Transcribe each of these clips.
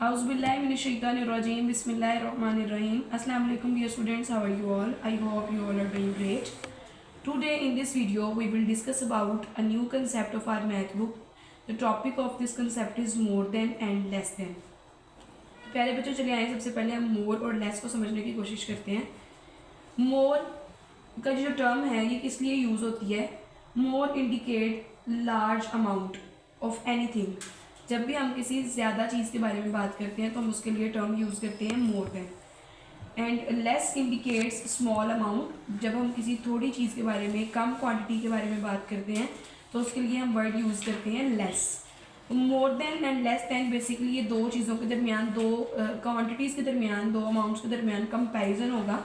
Auzubillahiminash-shaytanir-rajim. Bismillahir-rahmanir-rahim. Assalamu alaikum dear students, how are you all? I hope you all are doing great. Today in this video we will discuss about a new concept of our math book. The topic of this concept is more than and less than. प्यारे बच्चों, चलिए आए सबसे पहले हम मोर और less को समझने की कोशिश करते हैं। मोर का जो टर्म है ये किस लिए यूज़ होती है? More indicate large amount of anything. जब भी हम किसी ज़्यादा चीज़ के बारे में बात करते हैं तो हम उसके लिए टर्म यूज़ करते हैं मोर than. And less indicates small amount. जब हम किसी थोड़ी चीज़ के बारे में, कम क्वांटिटी के बारे में बात करते हैं तो उसके लिए हम वर्ड यूज़ करते हैं less. More than and less then basically ये दो चीज़ों के दरमियान, दो क्वांटिटीज़ के दरमियान, दो अमाउंट्स के दरमियान कंपैरिजन होगा।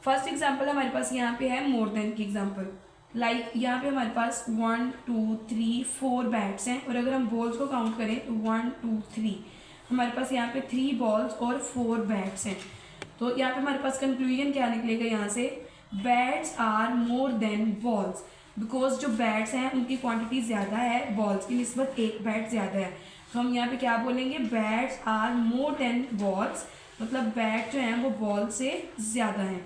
फर्स्ट एग्जांपल हमारे पास यहाँ पे है मोर देन की एग्जांपल। लाइक यहाँ पे हमारे पास 1 2 3 4 बैट्स हैं और अगर हम बॉल्स को काउंट करें तो 1 2 3 हमारे पास यहाँ पे 3 बॉल्स और 4 बैट्स हैं। तो यहाँ पे हमारे पास कंक्लूजन क्या निकलेगा यहाँ से? Bats are more than balls, because जो बैट्स हैं उनकी क्वांटिटी ज़्यादा है, बॉल्स की निस्बत एक बैट ज़्यादा है। तो हम यहाँ पे क्या बोलेंगे? Bats are more than balls, मतलब बैट जो हैं वो बॉल से ज़्यादा हैं।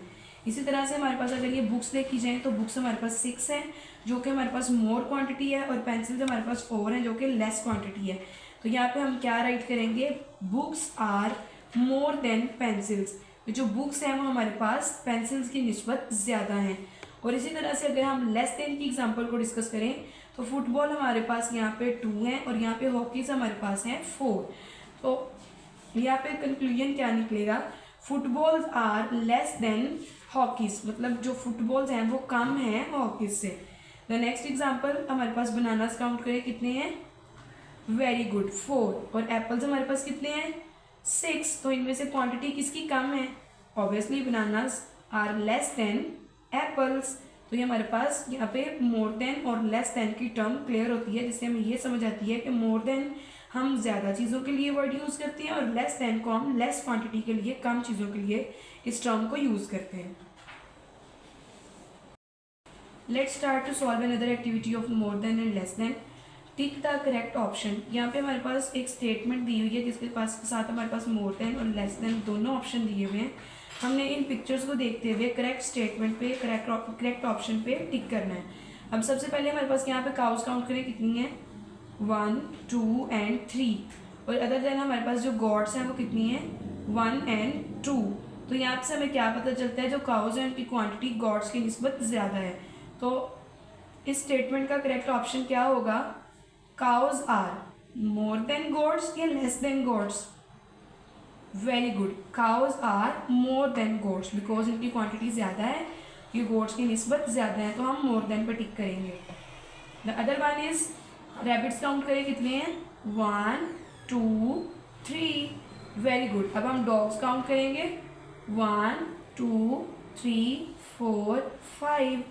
इसी तरह से हमारे पास अगर ये बुक्स देखी जाए तो बुक्स हमारे पास 6 हैं जो कि हमारे पास मोर क्वांटिटी है, और पेंसिल्स हमारे पास 4 हैं जो कि लेस क्वांटिटी है। तो यहाँ पे हम क्या राइट करेंगे? Books are more than pencils. जो बुक्स हैं वो हमारे पास पेंसिल्स की निस्बत ज़्यादा हैं। और इसी तरह से अगर हम लेस देन की एग्जांपल को डिस्कस करें तो फुटबॉल हमारे पास यहाँ पे 2 हैं और यहाँ पे हॉकीज हमारे पास हैं 4। तो यहाँ पे कंक्लूजन क्या निकलेगा? Footballs are less than hockeys, मतलब जो फुटबॉल्स हैं वो कम हैं हॉकीज से। द नेक्स्ट एग्जांपल हमारे पास बनानास काउंट करें कितने हैं? Very good 4। और एप्पल्स हमारे पास कितने हैं? 6। तो इनमें से क्वांटिटी किसकी कम है? Obviously bananas are less than apples. तो ये हमारे पास यहाँ पे मोर देन और लेस देन की टर्म क्लियर होती है, जिससे हमें ये समझ आती है कि मोर देन हम ज़्यादा चीज़ों के लिए वर्ड यूज़ करते हैं और लेस देन को हम लेस क्वांटिटी के लिए, कम चीज़ों के लिए इस टर्म को यूज़ करते हैं। Let's start to solve another activity of more than and less than. Tick the correct option. यहाँ पे हमारे पास एक स्टेटमेंट दी हुई है जिसके साथ हमारे पास मोर देन और लेस देन दोनों ऑप्शन दिए हुए हैं। हमने इन पिक्चर्स को देखते हुए करेक्ट स्टेटमेंट पे, करेक्ट ऑप्शन पे टिक करना है। अब सबसे पहले हमारे पास यहाँ पे काउस काउंट करें कितनी है? 1 2 एंड 3। और अदर देन हमारे पास जो गॉड्स हैं वो कितनी है? 1 एंड 2। तो यहाँ से हमें क्या पता चलता है? जो काउस हैं उनकी क्वांटिटी गॉड्स की निस्बत ज़्यादा है। तो इस स्टेटमेंट का करेक्ट ऑप्शन क्या होगा? Cows are more than goats या less than goats? Very good, cows are more than goats, because इनकी क्वांटिटी ज़्यादा है, ये गॉड्स की निस्बत ज़्यादा है, तो हम मोर देन पर टिक करेंगे। The other one is rabbits count करें कितने हैं? 1 2 3। Very good. अब हम डॉग्स काउंट करेंगे 1 2 3 4 5।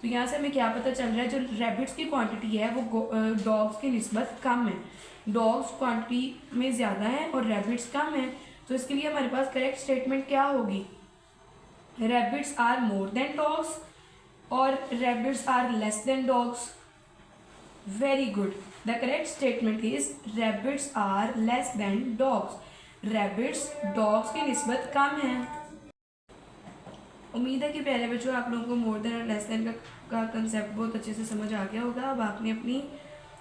तो यहाँ से हमें क्या पता चल रहा है? जो रैबिट्स की क्वांटिटी है वो डॉग्स की निस्बत कम है। डॉग्स क्वांटिटी में ज़्यादा है और रैबिट्स कम है। तो इसके लिए हमारे पास करेक्ट स्टेटमेंट क्या होगी? Rabbits are more than dogs और rabbits are less than dogs. Very good. The correct statement is rabbits are less than dogs. Rabbits dogs की निस्बत कम है। उम्मीद है कि प्यारे बच्चों आप लोगों को मोर देन और लेस देन का कंसेप्ट बहुत अच्छे से समझ आ गया होगा। अब आपने अपनी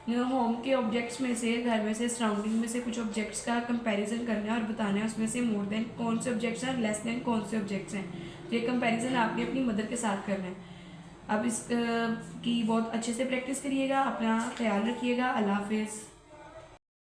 होम के ऑब्जेक्ट्स में से, घर में से, सराउंडिंग में से कुछ ऑब्जेक्ट्स का कंपैरिजन करना है और बताना है उसमें से मोर देन कौन से ऑब्जेक्ट्स हैं, लेस देन कौन से ऑब्जेक्ट्स हैं। तो ये कंपैरिजन आपने अपनी मदर के साथ करना है। अब इस की बहुत अच्छे से प्रैक्टिस करिएगा। अपना ख्याल रखिएगा। अल्लाह हाफिज़।